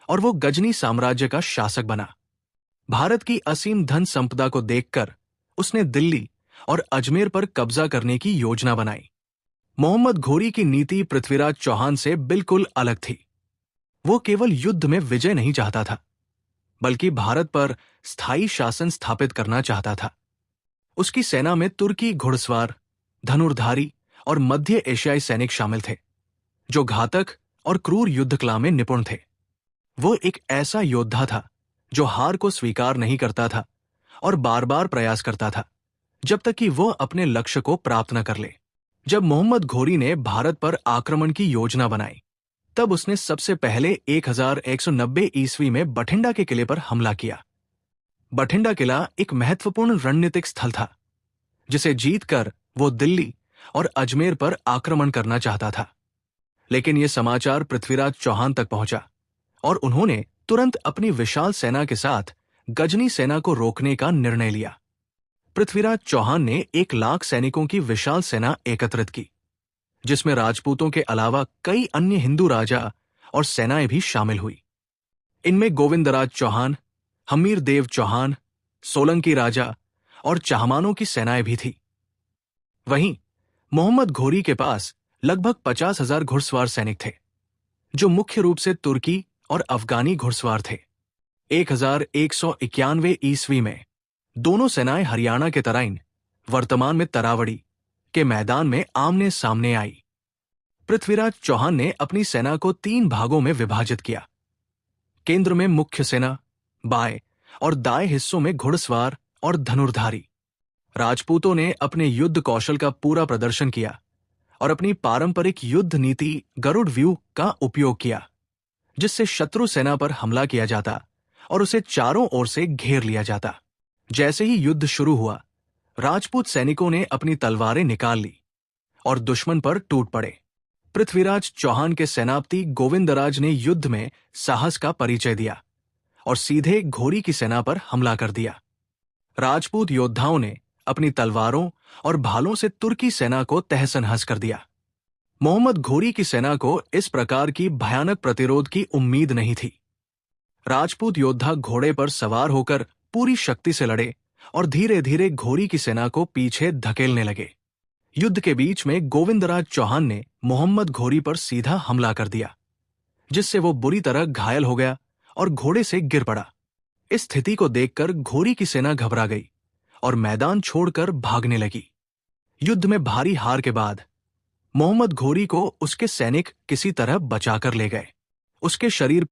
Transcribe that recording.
और वो गजनी साम्राज्य का शासक बना। भारत की असीम धन संपदा को देखकर उसने दिल्ली और अजमेर पर कब्जा करने की योजना बनाई। मोहम्मद घोरी की नीति पृथ्वीराज चौहान से बिल्कुल अलग थी। वो केवल युद्ध में विजय नहीं चाहता था, बल्कि भारत पर स्थायी शासन स्थापित करना चाहता था। उसकी सेना में तुर्की घुड़सवार, धनुर्धारी और मध्य एशियाई सैनिक शामिल थे, जो घातक और क्रूर युद्ध कला में निपुण थे। वो एक ऐसा योद्धा था जो हार को स्वीकार नहीं करता था और बार बार प्रयास करता था, जब तक कि वो अपने लक्ष्य को प्राप्त न कर ले। जब मोहम्मद घोरी ने भारत पर आक्रमण की योजना बनाई, तब उसने सबसे पहले 1190 ईस्वी में बठिंडा के किले पर हमला किया। बठिंडा किला एक महत्वपूर्ण रणनीतिक स्थल था, जिसे जीतकर वो दिल्ली और अजमेर पर आक्रमण करना चाहता था। लेकिन यह समाचार पृथ्वीराज चौहान तक पहुंचा और उन्होंने तुरंत अपनी विशाल सेना के साथ गजनी सेना को रोकने का निर्णय लिया। पृथ्वीराज चौहान ने 1 लाख सैनिकों की विशाल सेना एकत्रित की, जिसमें राजपूतों के अलावा कई अन्य हिंदू राजा और सेनाएं भी शामिल हुई। इनमें गोविंदराज चौहान, हमीर देव चौहान, सोलंकी राजा और चाहमानों की सेनाएं भी थी। वहीं मोहम्मद घोरी के पास लगभग 50,000 घुड़सवार सैनिक थे, जो मुख्य रूप से तुर्की और अफगानी घुड़सवार थे। 1191 ईस्वी में दोनों सेनाएं हरियाणा के तराइन, वर्तमान में तरावड़ी, के मैदान में आमने सामने आई। पृथ्वीराज चौहान ने अपनी सेना को 3 भागों में विभाजित किया। केंद्र में मुख्य सेना, बाएं और दाएं हिस्सों में घुड़सवार और धनुर्धारी। राजपूतों ने अपने युद्ध कौशल का पूरा प्रदर्शन किया और अपनी पारंपरिक युद्ध नीति गरुड़ व्यूह का उपयोग किया, जिससे शत्रु सेना पर हमला किया जाता और उसे चारों ओर से घेर लिया जाता। जैसे ही युद्ध शुरू हुआ, राजपूत सैनिकों ने अपनी तलवारें निकाल ली और दुश्मन पर टूट पड़े। पृथ्वीराज चौहान के सेनापति गोविंदराज ने युद्ध में साहस का परिचय दिया और सीधे घोरी की सेना पर हमला कर दिया। राजपूत योद्धाओं ने अपनी तलवारों और भालों से तुर्की सेना को तहस-नहस कर दिया। मोहम्मद घोरी की सेना को इस प्रकार की भयानक प्रतिरोध की उम्मीद नहीं थी। राजपूत योद्धा घोड़े पर सवार होकर पूरी शक्ति से लड़े और धीरे धीरे घोरी की सेना को पीछे धकेलने लगे। युद्ध के बीच में गोविंदराज चौहान ने मोहम्मद घोरी पर सीधा हमला कर दिया, जिससे वो बुरी तरह घायल हो गया और घोड़े से गिर पड़ा। इस स्थिति को देखकर घोरी की सेना घबरा गई और मैदान छोड़कर भागने लगी। युद्ध में भारी हार के बाद मोहम्मद घोरी को उसके सैनिक किसी तरह बचाकर ले गए। उसके शरीर